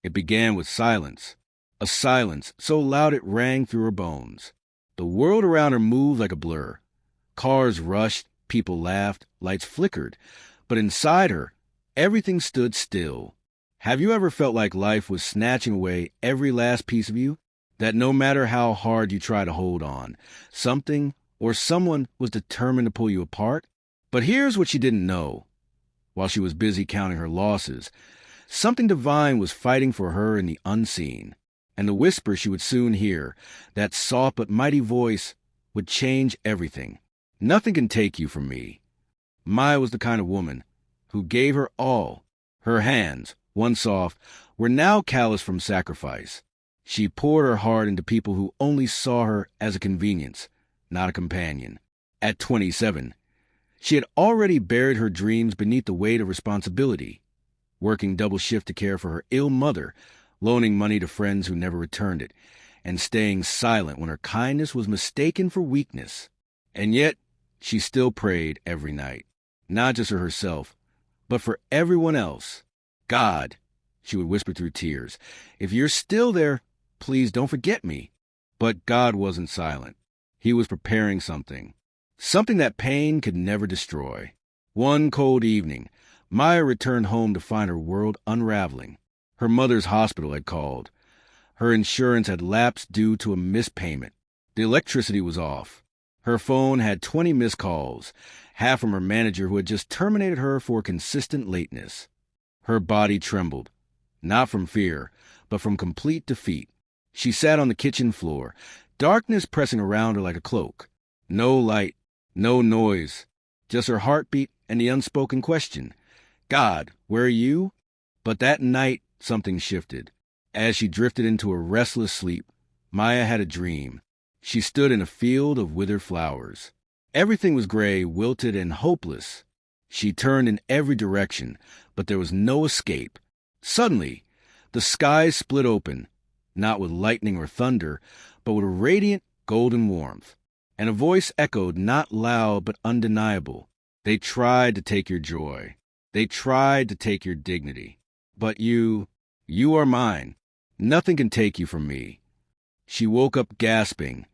It began with silence, a silence so loud it rang through her bones. The world around her moved like a blur. Cars rushed, people laughed, lights flickered, but inside her, everything stood still. Have you ever felt like life was snatching away every last piece of you? That no matter how hard you try to hold on, something or someone was determined to pull you apart? But here's what she didn't know. While she was busy counting her losses, something divine was fighting for her in the unseen. And the whisper she would soon hear, that soft but mighty voice, would change everything. Nothing can take you from me. Maya was the kind of woman who gave her all. Her hands, once soft, were now calloused from sacrifice. She poured her heart into people who only saw her as a convenience, not a companion. At 27, she had already buried her dreams beneath the weight of responsibility, working double shift to care for her ill mother, loaning money to friends who never returned it, and staying silent when her kindness was mistaken for weakness. And yet, she still prayed every night, not just for herself, but for everyone else. God, she would whisper through tears, if you're still there, please don't forget me. But God wasn't silent. He was preparing something that pain could never destroy. One cold evening, Maya returned home to find her world unraveling. Her mother's hospital had called. Her insurance had lapsed due to a missed payment. The electricity was off. Her phone had 20 missed calls, half from her manager who had just terminated her for consistent lateness. Her body trembled, not from fear, but from complete defeat. She sat on the kitchen floor, darkness pressing around her like a cloak. No light, no noise, just her heartbeat and the unspoken question, God, where are you? But that night, something shifted. As she drifted into a restless sleep, Maya had a dream. She stood in a field of withered flowers. Everything was gray, wilted, and hopeless. She turned in every direction, but there was no escape. Suddenly, the sky split open, not with lightning or thunder, but with a radiant golden warmth. And a voice echoed, not loud but undeniable. They tried to take your joy. They tried to take your dignity. But you are mine. Nothing can take you from me. She woke up gasping,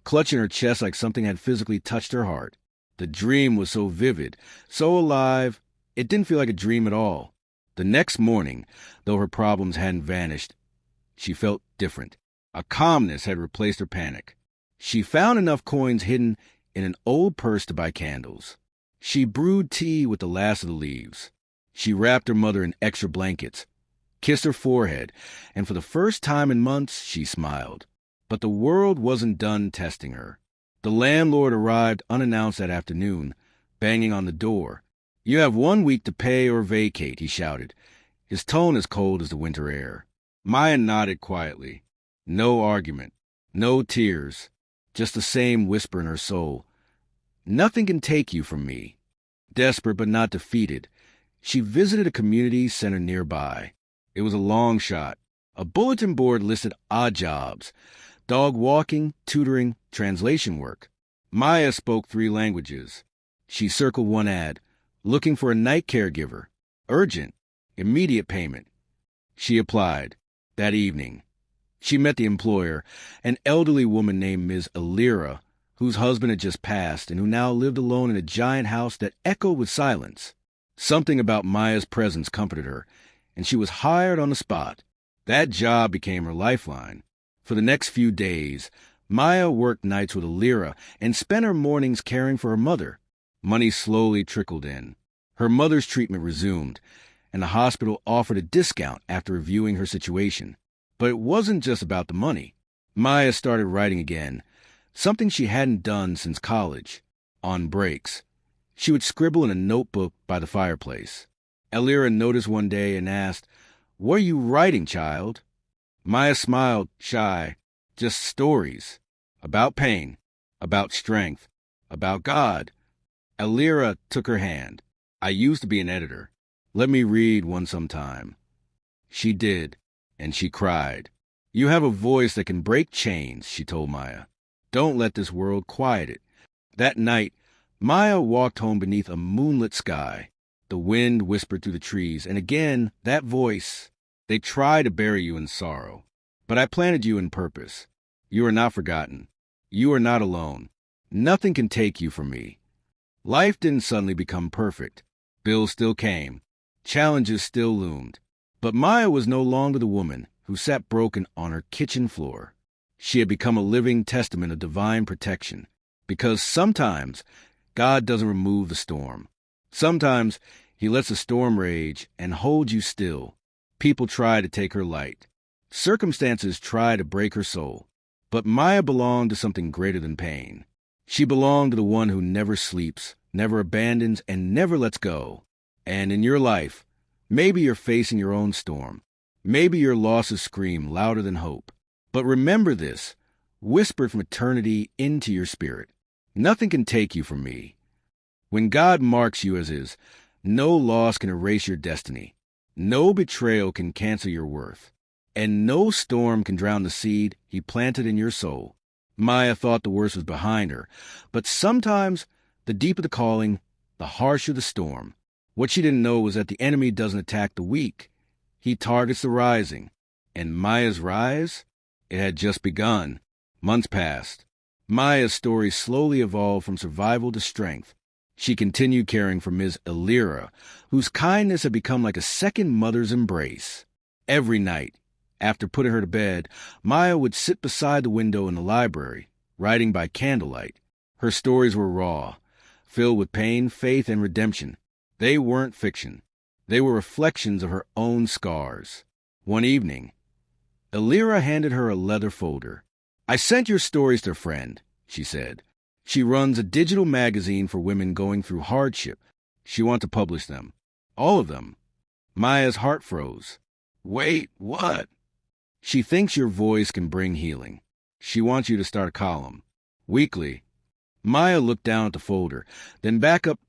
clutching her chest like something had physically touched her heart. The dream was so vivid, so alive, it didn't feel like a dream at all. The next morning, though her problems hadn't vanished, she felt different. A calmness had replaced her panic. She found enough coins hidden in an old purse to buy candles. She brewed tea with the last of the leaves. She wrapped her mother in extra blankets, kissed her forehead, and for the first time in months, she smiled. But the world wasn't done testing her. The landlord arrived unannounced that afternoon, banging on the door. You have 1 week to pay or vacate, he shouted, his tone as cold as the winter air. Maya nodded quietly. No argument, no tears, just the same whisper in her soul. Nothing can take you from me. Desperate but not defeated, she visited a community center nearby. It was a long shot. A bulletin board listed odd jobs: dog walking, tutoring, translation work. Maya spoke 3 languages. She circled one ad, looking for a night caregiver. Urgent, immediate payment. She applied. That evening, she met the employer, an elderly woman named Ms. Alira, whose husband had just passed and who now lived alone in a giant house that echoed with silence. Something about Maya's presence comforted her, and she was hired on the spot. That job became her lifeline. For the next few days, Maya worked nights with Alira and spent her mornings caring for her mother. Money slowly trickled in. Her mother's treatment resumed, and the hospital offered a discount after reviewing her situation. But it wasn't just about the money. Maya started writing again, something she hadn't done since college. On breaks, she would scribble in a notebook by the fireplace. Alira noticed one day and asked, "What are you writing, child?" Maya smiled, shy. Just stories. About pain, about strength, about God. Alira took her hand. "I used to be an editor. Let me read one sometime." She did, and she cried. "You have a voice that can break chains," she told Maya. "Don't let this world quiet it." That night, Maya walked home beneath a moonlit sky. The wind whispered through the trees, and again, that voice. They try to bury you in sorrow, but I planted you in purpose. You are not forgotten. You are not alone. Nothing can take you from me. Life didn't suddenly become perfect. Bills still came. Challenges still loomed. But Maya was no longer the woman who sat broken on her kitchen floor. She had become a living testament of divine protection. Because sometimes God doesn't remove the storm. Sometimes he lets the storm rage and hold you still. People try to take her light. Circumstances try to break her soul. But Maya belonged to something greater than pain. She belonged to the one who never sleeps, never abandons, and never lets go. And in your life, maybe you're facing your own storm. Maybe your losses scream louder than hope. But remember this, whispered from eternity into your spirit. Nothing can take you from me. When God marks you as his, no loss can erase your destiny. No betrayal can cancel your worth. And no storm can drown the seed he planted in your soul. Maya thought the worst was behind her, but sometimes the deeper the calling, the harsher the storm. What she didn't know was that the enemy doesn't attack the weak. He targets the rising. And Maya's rise? It had just begun. Months passed. Maya's story slowly evolved from survival to strength. She continued caring for Ms. Elira, whose kindness had become like a second mother's embrace. Every night, after putting her to bed, Maya would sit beside the window in the library, writing by candlelight. Her stories were raw, filled with pain, faith, and redemption. They weren't fiction. They were reflections of her own scars. One evening, Elira handed her a leather folder. "I sent your stories to a friend," she said. "She runs a digital magazine for women going through hardship. She wants to publish them. All of them." Maya's heart froze. "Wait, what?" "She thinks your voice can bring healing. She wants you to start a column. Weekly." Maya looked down at the folder, then back up,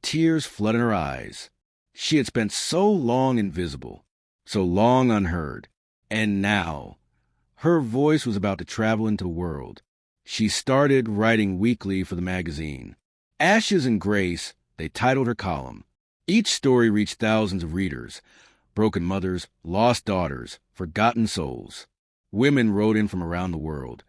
tears flooding her eyes. She had spent so long invisible, so long unheard. And now, her voice was about to travel into the world. She started writing weekly for the magazine. Ashes and Grace, they titled her column. Each story reached thousands of readers. Broken mothers, lost daughters, forgotten souls. Women wrote in from around the world,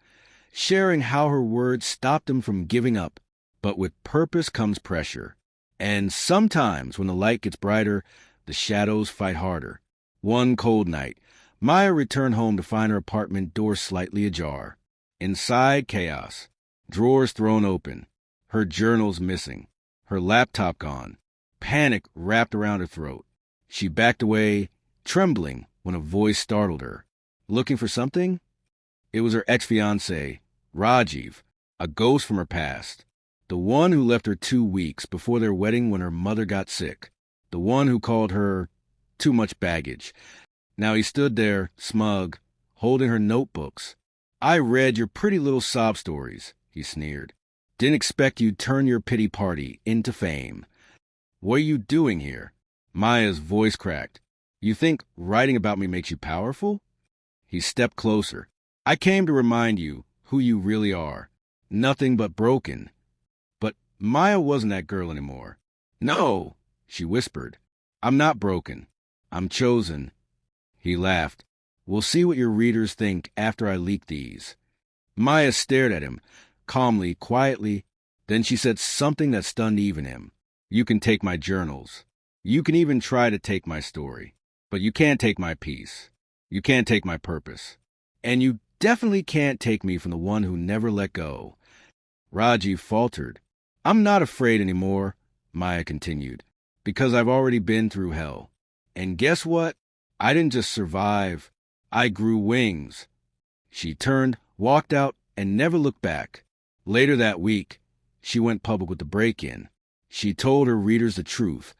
sharing how her words stopped them from giving up. But with purpose comes pressure. And sometimes when the light gets brighter, the shadows fight harder. One cold night, Maya returned home to find her apartment door slightly ajar. Inside, chaos. Drawers thrown open. Her journals missing. Her laptop gone. Panic wrapped around her throat. She backed away, trembling, when a voice startled her. Looking for something? It was her ex-fiancé, Rajiv, a ghost from her past. The one who left her 2 weeks before their wedding when her mother got sick. The one who called her too much baggage. Now he stood there, smug, holding her notebooks. "I read your pretty little sob stories," he sneered. "Didn't expect you'd turn your pity party into fame. What are you doing here?" Maya's voice cracked. "You think writing about me makes you powerful?" He stepped closer. "I came to remind you who you really are. Nothing but broken." But Maya wasn't that girl anymore. "No," she whispered. "I'm not broken. I'm chosen." He laughed. "We'll see what your readers think after I leak these." Maya stared at him, calmly, quietly. Then she said something that stunned even him. "You can take my journals. You can even try to take my story. But you can't take my peace. You can't take my purpose. And you definitely can't take me from the one who never let go." Rajiv faltered. "I'm not afraid anymore," Maya continued, "because I've already been through hell. And guess what? I didn't just survive. I grew wings." She turned, walked out, and never looked back. Later that week, she went public with the break-in. She told her readers the truth,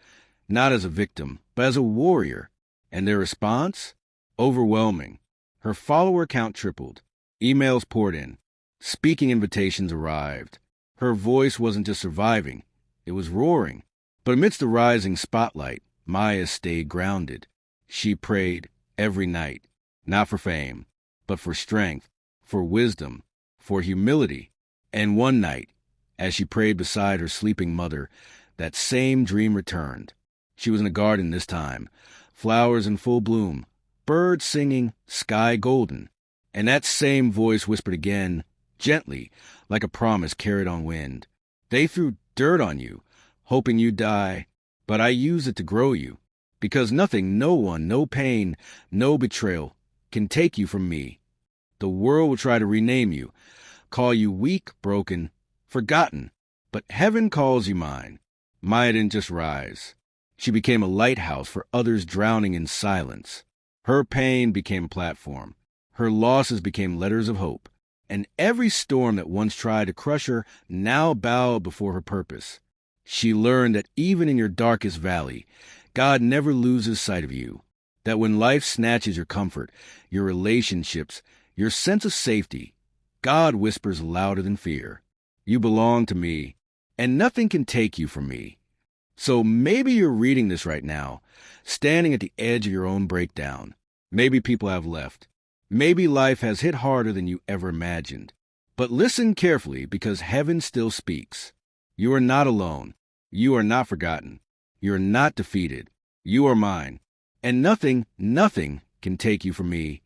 not as a victim, but as a warrior. And their response? Overwhelming. Her follower count tripled. Emails poured in. Speaking invitations arrived. Her voice wasn't just surviving, it was roaring. But amidst the rising spotlight, Maya stayed grounded. She prayed every night, not for fame, but for strength, for wisdom, for humility. And one night, as she prayed beside her sleeping mother, that same dream returned. She was in a garden this time, flowers in full bloom, birds singing, sky golden. And that same voice whispered again, gently, like a promise carried on wind. They threw dirt on you, hoping you'd die, but I used it to grow you. Because nothing, no one, no pain, no betrayal can take you from me. The world will try to rename you, call you weak, broken, forgotten, but heaven calls you mine. Maya didn't just rise. She became a lighthouse for others drowning in silence. Her pain became a platform. Her losses became letters of hope. And every storm that once tried to crush her now bowed before her purpose. She learned that even in your darkest valley, God never loses sight of you. That when life snatches your comfort, your relationships, your sense of safety, God whispers louder than fear. You belong to me, and nothing can take you from me. So maybe you're reading this right now, standing at the edge of your own breakdown. Maybe people have left. Maybe life has hit harder than you ever imagined. But listen carefully, because heaven still speaks. You are not alone. You are not forgotten. You're not defeated. You are mine. And nothing can take you from me.